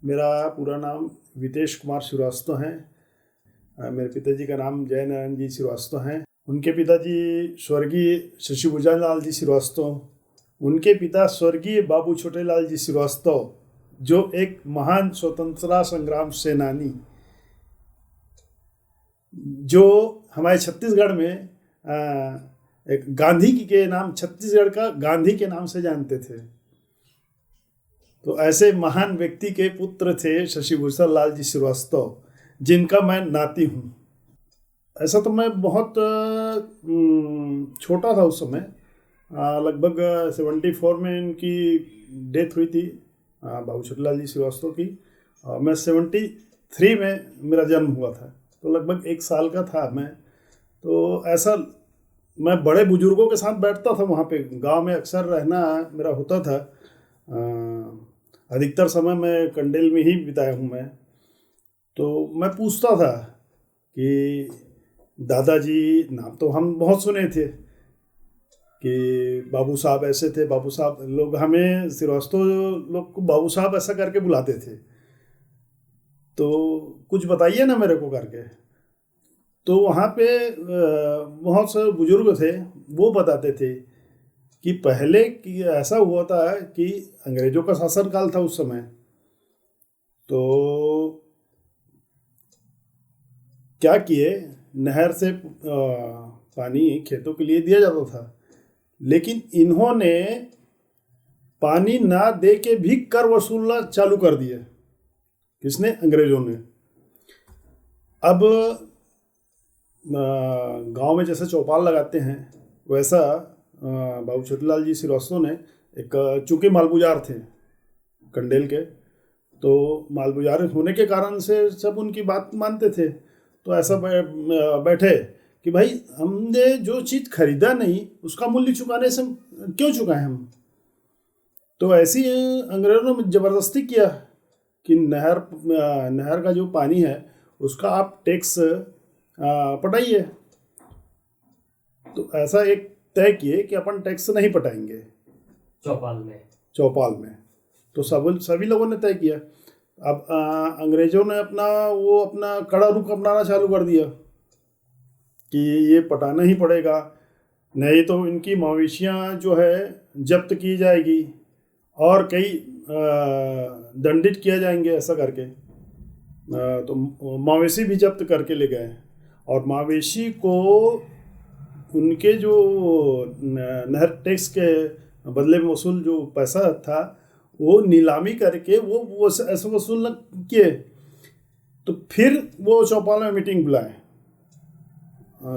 मेरा पूरा नाम वितेश कुमार श्रीवास्तव है। मेरे पिताजी का नाम जय नारायण जी श्रीवास्तव हैं। उनके पिताजी स्वर्गीय शशिभूषण लाल जी श्रीवास्तव, उनके पिता स्वर्गीय बाबू छोटेलाल जी श्रीवास्तव, जो एक महान स्वतंत्रता संग्राम सेनानी, जो हमारे छत्तीसगढ़ में एक गांधी के नाम, छत्तीसगढ़ का गांधी के नाम से जानते थे। तो ऐसे महान व्यक्ति के पुत्र थे शशिभूषण लाल जी श्रीवास्तव, जिनका मैं नाती हूँ। ऐसा तो मैं बहुत छोटा था उस समय, लगभग 74 में इनकी डेथ हुई थी, बाबू छोटेलाल जी श्रीवास्तव की। मैं 73 में मेरा जन्म हुआ था, तो लगभग 1 साल का था मैं। तो ऐसा मैं बड़े बुजुर्गों के साथ बैठता था वहाँ पे। गांव में अक्सर रहना मेरा होता था। अधिकतर समय मैं कंडेल में ही बिताया हूँ मैं। तो मैं पूछता था कि दादाजी, नाम तो हम बहुत सुने थे कि बाबू साहब ऐसे थे, बाबू साहब, लोग हमें श्रीवास्तव लोग को बाबू साहब ऐसा करके बुलाते थे। तो कुछ बताइए ना मेरे को करके। तो वहाँ पे बहुत से बुजुर्ग थे, वो बताते थे कि पहले कि ऐसा हुआ था कि अंग्रेजों का शासन काल था उस समय। तो क्या किए, नहर से पानी खेतों के लिए दिया जाता था, लेकिन इन्होंने पानी ना दे के भी कर वसूलना चालू कर दिए। किसने? अंग्रेजों ने। अब गांव में जैसे चौपाल लगाते हैं, वैसा बाबू छोटेलाल जी श्रीवास्तव ने एक, चूँकि मालगुजार थे कंडेल के, तो मालगुजार होने के कारण से सब उनकी बात मानते थे। तो ऐसा बैठे कि भाई हमने जो चीज़ खरीदा नहीं उसका मूल्य चुकाने से क्यों चुकाएं हम। तो ऐसी अंग्रेजों ने ज़बरदस्ती किया कि नहर का जो पानी है उसका आप टैक्स पटाइए। तो ऐसा एक तय किए कि अपन टैक्स नहीं पटाएंगे चौपाल में। तो सभी लोगों ने तय किया। अब अंग्रेजों ने अपना कड़ा रुख अपनाना चालू कर दिया कि ये पटाना ही पड़ेगा, नहीं तो इनकी मवेशियाँ जो है जब्त की जाएगी और कई दंडित किया जाएंगे, ऐसा करके। तो मवेशी भी जब्त करके ले गए, और मवेशी को उनके जो नहर टैक्स के बदले में वसूल जो पैसा था वो नीलामी करके वो ऐसे वसूल किए। तो फिर वो चौपाल में मीटिंग बुलाए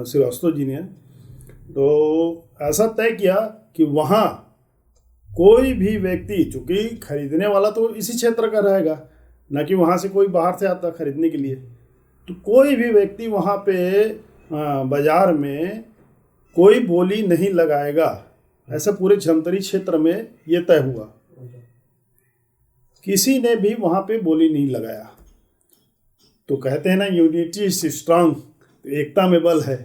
श्रीवास्तव जी ने। तो ऐसा तय किया कि वहाँ कोई भी व्यक्ति, चूँकि खरीदने वाला तो इसी क्षेत्र का रहेगा, ना कि वहाँ से कोई बाहर से आता खरीदने के लिए, तो कोई भी व्यक्ति वहाँ पे बाजार में कोई बोली नहीं लगाएगा। ऐसा पूरे झमतरी क्षेत्र में ये तय हुआ। किसी ने भी वहाँ पे बोली नहीं लगाया। तो कहते हैं ना, यूनिटी इज स्ट्रांग, एकता में बल है।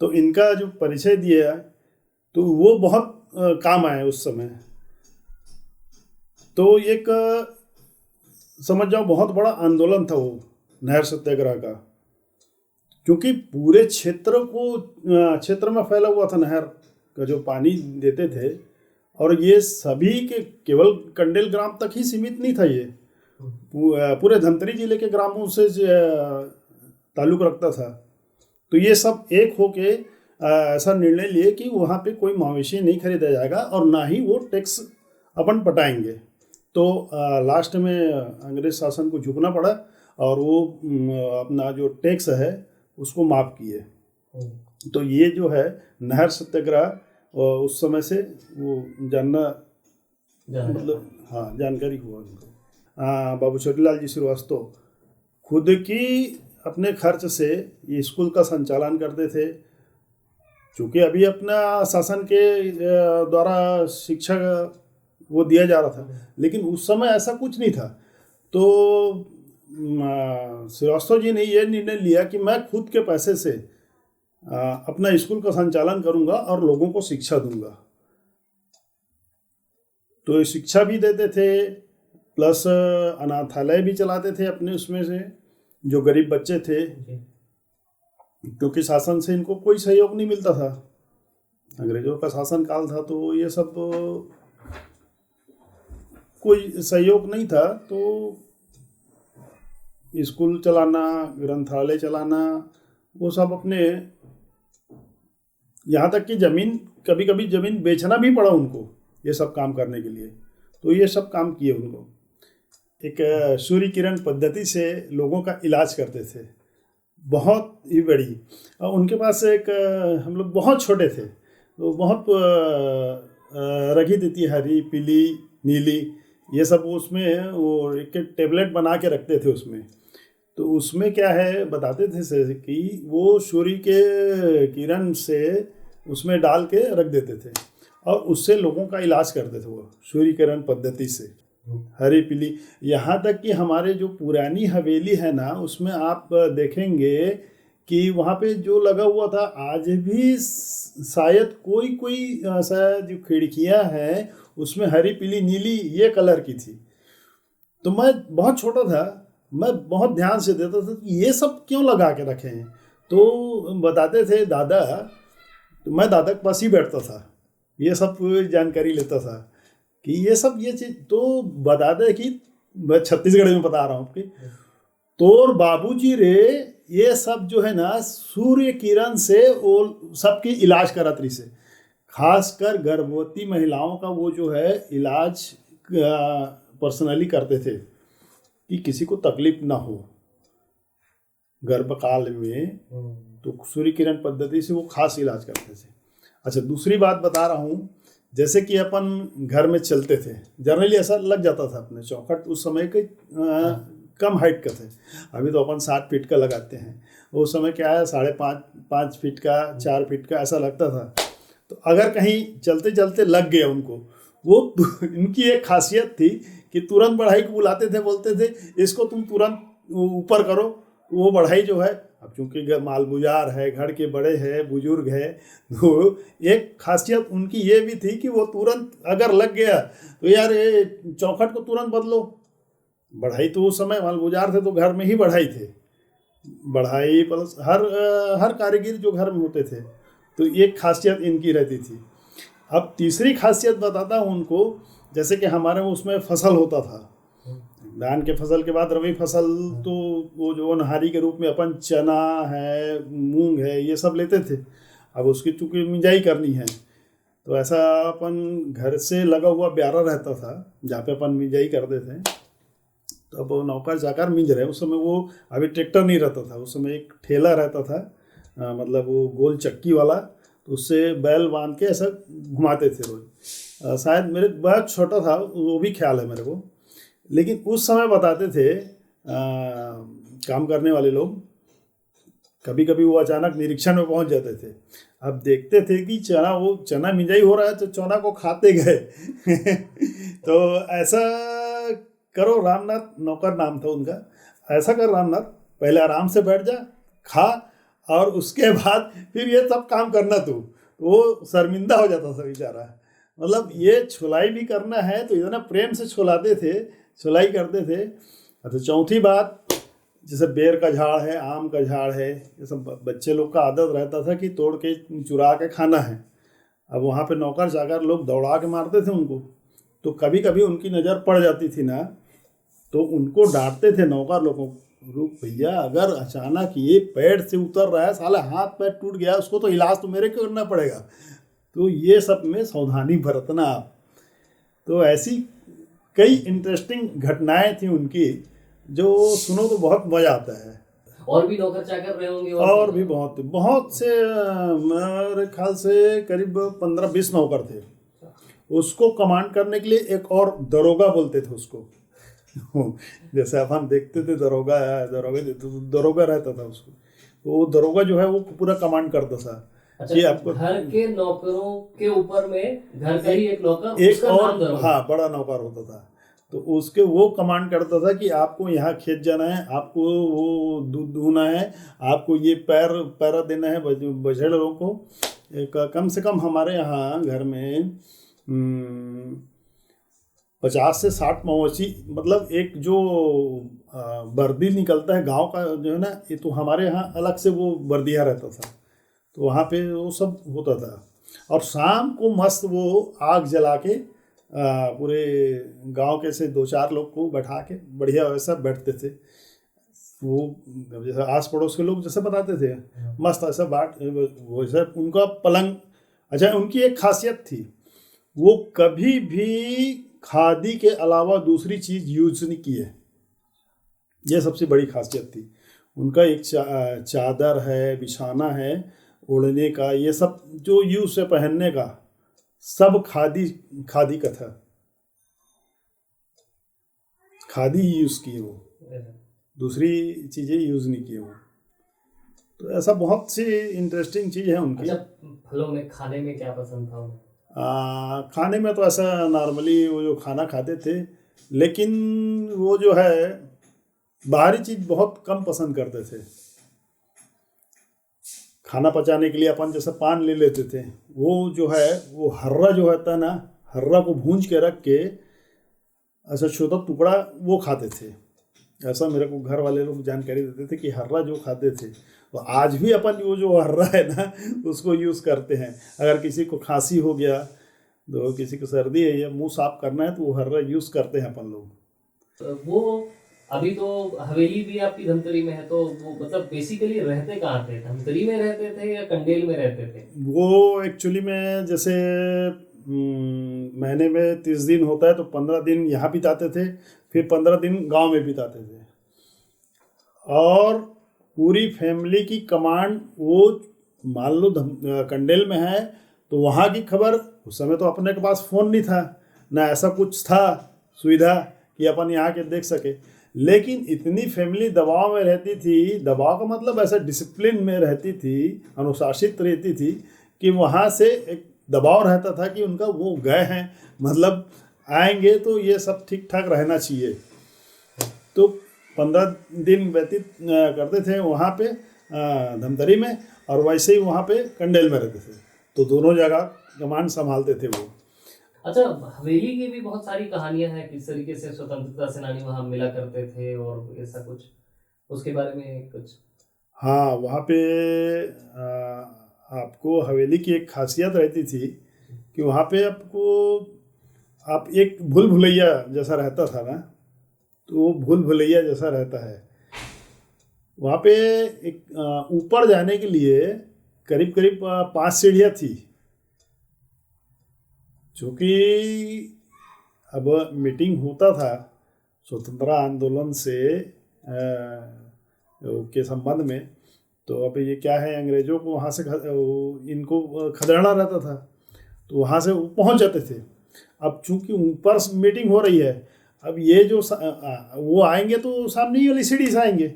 तो इनका जो परिचय दिया तो वो बहुत काम आए उस समय। तो एक समझ जाओ बहुत बड़ा आंदोलन था वो नहर सत्याग्रह का, क्योंकि पूरे क्षेत्र में फैला हुआ था नहर का जो पानी देते थे, और ये सभी के केवल कंडेल ग्राम तक ही सीमित नहीं था, ये पूरे धमतरी जिले के ग्रामों से ताल्लुक रखता था। तो ये सब एक होके ऐसा निर्णय लिए कि वहाँ पे कोई मवेशी नहीं खरीदा जाएगा और ना ही वो टैक्स अपन पटाएंगे। तो लास्ट में अंग्रेज शासन को झुकना पड़ा और वो अपना जो टैक्स है उसको माफ़ किए। तो ये जो है नहर सत्याग्रह उस समय से वो मतलब जानकारी हुआ उनको। बाबू छोटेलाल जी श्रीवास्तव खुद की अपने खर्च से ये स्कूल का संचालन करते थे, क्योंकि अभी अपना शासन के द्वारा शिक्षा वो दिया जा रहा था, लेकिन उस समय ऐसा कुछ नहीं था। तो श्रीवास्तव जी ने ये निर्णय लिया कि मैं खुद के पैसे से अपना स्कूल का संचालन करूंगा और लोगों को शिक्षा दूंगा। तो शिक्षा भी देते थे प्लस अनाथालय भी चलाते थे अपने उसमें से, जो गरीब बच्चे थे, क्योंकि शासन से इनको कोई सहयोग नहीं मिलता था। अंग्रेजों का शासन काल था तो ये सब कोई सहयोग नहीं था, तो स्कूल चलाना, ग्रंथालय चलाना, वो सब अपने, यहाँ तक कि जमीन, कभी कभी जमीन बेचना भी पड़ा उनको ये सब काम करने के लिए। तो ये सब काम किए उनको। एक सूर्य किरण पद्धति से लोगों का इलाज करते थे, बहुत ही बड़ी। और उनके पास एक, हम लोग बहुत छोटे थे तो बहुत रखी देती है, हरी, पीली, नीली, ये सब उसमें वो एक टेबलेट बना के रखते थे उसमें। तो उसमें क्या है बताते थे से कि वो सूर्य के किरण से उसमें डाल के रख देते थे और उससे लोगों का इलाज करते थे वो सूर्य किरण पद्धति से, हरी, पीली। यहाँ तक कि हमारे जो पुरानी हवेली है ना, उसमें आप देखेंगे कि वहाँ पे जो लगा हुआ था, आज भी शायद कोई कोई ऐसा जो खिड़कियाँ हैं उसमें हरी, पीली, नीली ये कलर की थी। तो मैं बहुत छोटा था, मैं बहुत ध्यान से देता था कि ये सब क्यों लगा के रखे हैं। तो बताते थे दादा, तो मैं दादा के पास ही बैठता था, ये सब जानकारी लेता था कि ये सब ये चीज़। तो बताते कि मैं छत्तीसगढ़ में बता रहा हूँ आपके, तोर बाबूजी रे ये सब जो है ना सूर्य किरण से वो सबकी इलाज करत रही से, खासकर गर्भवती महिलाओं का वो जो है इलाज पर्सनली करते थे कि किसी को तकलीफ ना हो गर्भकाल में। तो सूर्य किरण पद्धति से वो खास इलाज करते थे। अच्छा, दूसरी बात बता रहा हूँ, जैसे कि अपन घर में चलते थे, जनरली ऐसा लग जाता था अपने चौखट उस समय के कम हाइट का थे। अभी तो अपन 60 फीट का लगाते हैं, उस समय क्या है 5.5 फीट का, 4 फीट का ऐसा लगता था। तो अगर कहीं चलते चलते लग गया उनको, वो इनकी एक खासियत थी कि तुरंत बढ़ाई को बुलाते थे, बोलते थे इसको तुम तुरंत ऊपर करो। वो बढ़ाई जो है, अब चूंकि मालगुजार है, घर के बड़े हैं, बुजुर्ग है, तो एक खासियत उनकी ये भी थी कि वो तुरंत अगर लग गया तो यार ये चौखट को तुरंत बदलो। बढ़ाई तो उस समय मालगुजार थे तो घर में ही बढ़ाई थे, बढ़ाई प्लस हर कारीगर जो घर में होते थे, तो एक खासियत इनकी रहती थी। अब तीसरी खासियत बताता हूँ उनको, जैसे कि हमारे उसमें फसल होता था, धान के फसल के बाद रबी फसल, तो वो जो नहारी के रूप में अपन चना है, मूंग है, ये सब लेते थे। अब उसकी चूँकि मिंजाई करनी है, तो ऐसा अपन घर से लगा हुआ ब्यारा रहता था जहाँ पे अपन मिंजाई करते थे। तो अब नौकर जाकर मिंज रहे, उस समय वो अभी ट्रैक्टर नहीं रहता था, उस समय एक ठेला रहता था, मतलब वो गोल चक्की वाला, तो उससे बैल बांध के ऐसा घुमाते थे रोज। शायद मेरे बहुत छोटा था, वो भी ख्याल है मेरे को। लेकिन उस समय बताते थे काम करने वाले लोग, कभी कभी वो अचानक निरीक्षण में पहुंच जाते थे। अब देखते थे कि चना मिंजाई हो रहा है तो चना को खाते गए तो ऐसा करो रामनाथ, नौकर नाम था उनका, ऐसा कर रामनाथ, पहले आराम से बैठ जा, खा, और उसके बाद फिर ये सब काम करना तू। वो शर्मिंदा हो जाता था बेचारा। मतलब ये छुलाई भी करना है तो इतना प्रेम से छुलाते थे, छुलाई करते थे। अच्छा, चौथी बात, जैसे बेर का झाड़ है, आम का झाड़ है, ये सब बच्चे लोग का आदत रहता था कि तोड़ के चुरा के खाना है। अब वहाँ पे नौकर चाकर लोग दौड़ा के मारते थे उनको, तो कभी कभी उनकी नज़र पड़ जाती थी ना, तो उनको डांटते थे नौकर लोगों, रुक भैया, अगर अचानक ये पैर से उतर रहा है, साला हाथ पैर टूट गया, उसको तो इलाज तो मेरे को करना पड़ेगा। तो ये सब में सावधानी बरतना आप। तो ऐसी कई इंटरेस्टिंग घटनाएं थी उनकी, जो सुनो तो बहुत मजा आता है। और भी नौकर चाकर रहे होंगे? और भी बहुत बहुत से, मेरे ख्याल से करीब 15-20 नौकर थे। उसको कमांड करने के लिए एक और दरोगा बोलते थे उसको जैसे अब हम देखते थे दरोगा दरोगा रहता था उसको, तो वो दरोगा जो है वो पूरा कमांड करता था। अच्छा, कि आपको घर के नौकरों के ऊपर में घर का ही एक नौकर, एक और, हाँ, बड़ा नौकर होता था, तो उसके वो कमांड करता था कि आपको यहाँ खेत जाना है, आपको वो दूध दूहना है, आपको ये पैरा देना है बछड़ों को। कम से कम हमारे यहाँ घर में 50 से 60 मवेशी, मतलब एक जो बर्दी निकलता है गांव का जो है ना, ये तो हमारे यहाँ अलग से वो बर्दिया रहता था, तो वहाँ पे वो सब होता था। और शाम को मस्त वो आग जला के पूरे गांव के से 2-4 लोग को बैठा के बढ़िया वैसा बैठते थे। वो जैसे आस पड़ोस के लोग जैसे बताते थे, मस्त ऐसा बाट वैसे उनका पलंग। अच्छा, उनकी एक खासियत थी, वो कभी भी खादी के अलावा दूसरी चीज़ यूज नहीं किए। ये सबसे बड़ी खासियत थी उनका। एक चादर है, बिछाना है, ओढ़ने का, ये सब जो यूज से पहनने का सब खादी खादी का था, खादी ही यूज किए वो, दूसरी चीज़ें यूज नहीं किए वो। तो ऐसा बहुत सी इंटरेस्टिंग चीज़ है उनकी। अच्छा, फलों में खाने में क्या पसंद था उन्हें? खाने में तो ऐसा नॉर्मली वो जो खाना खाते थे, लेकिन वो जो है बाहरी चीज़ बहुत कम पसंद करते थे। खाना पचाने के लिए अपन जैसे पान ले लेते थे, वो जो है वो हर्रा जो होता है ना, हर्रा को भूंज के रख के ऐसा छोटा टुकड़ा वो खाते थे। ऐसा मेरे को घर वाले लोग जानकारी देते थे कि हर्रा जो खाते थे, तो आज भी अपन वो जो हर्रा है ना उसको यूज़ करते हैं। अगर किसी को खांसी हो गया, तो किसी को सर्दी है या मुंह साफ करना है, तो वो हर्रा यूज़ करते हैं अपन लोग। वो अभी तो हवेली भी आपकी धमतरी में है, तो वो मतलब बेसिकली रहते कहाँ थे? धमतरी में रहते थे या कंडेल में रहते थे? वो एक्चुअली में जैसे महीने में 30 दिन होता है, तो 15 दिन यहाँ बिताते थे, फिर 15 दिन गांव में बिताते थे। और पूरी फैमिली की कमांड वो, मान लो कंडेल में है तो वहाँ की खबर, उस समय तो अपने के पास फ़ोन नहीं था ना, ऐसा कुछ था सुविधा कि अपन यहाँ के देख सके। लेकिन इतनी फैमिली दबाव में रहती थी, दबाव का मतलब ऐसा डिसिप्लिन में रहती थी, अनुशासित रहती थी, कि वहाँ से एक दबाव रहता था कि उनका वो गए हैं, मतलब आएंगे तो ये सब ठीक ठाक रहना चाहिए। तो 15 दिन व्यतीत करते थे वहाँ पे धमतरी में, और वैसे ही वहाँ पे कंडेल में रहते थे, तो दोनों जगह कमांड संभालते थे वो। अच्छा, हवेली की भी बहुत सारी कहानियां हैं, किस तरीके से स्वतंत्रता सेनानी वहां मिला करते थे और ऐसा कुछ, उसके बारे में कुछ? हाँ, वहाँ पे आपको हवेली की एक खासियत रहती थी कि वहाँ पे आपको, आप एक भूल भुलैया जैसा रहता था ना, तो वो भूल भुलैया जैसा रहता है वहाँ पे। एक ऊपर जाने के लिए करीब करीब 5 सीढ़ियाँ थी, चूँकि अब मीटिंग होता था स्वतंत्रता आंदोलन से के संबंध में, तो अब ये क्या है, अंग्रेजों को वहाँ से इनको खदेड़ना रहता था, तो वहाँ से वो पहुँच जाते थे। अब चूँकि ऊपर मीटिंग हो रही है, अब ये जो वो आएंगे तो सामने वाली सीढ़ी से आएंगे।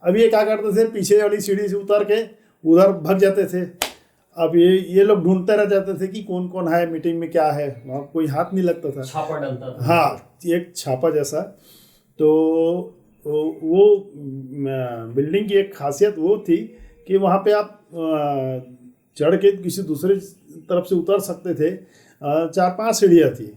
अब ये क्या करते थे, पीछे वाली सीढ़ी से उतर के उधर भाग जाते थे। अब ये लोग ढूंढते रह जाते थे कि कौन कौन है मीटिंग में, क्या है, वहाँ कोई हाथ नहीं लगता था, छापा डलता था। हाँ, एक छापा जैसा। तो वो बिल्डिंग की एक खासियत वो थी कि वहाँ पे आप चढ़ के किसी दूसरे तरफ से उतर सकते थे। 4-5 सीढ़ियाँ थी,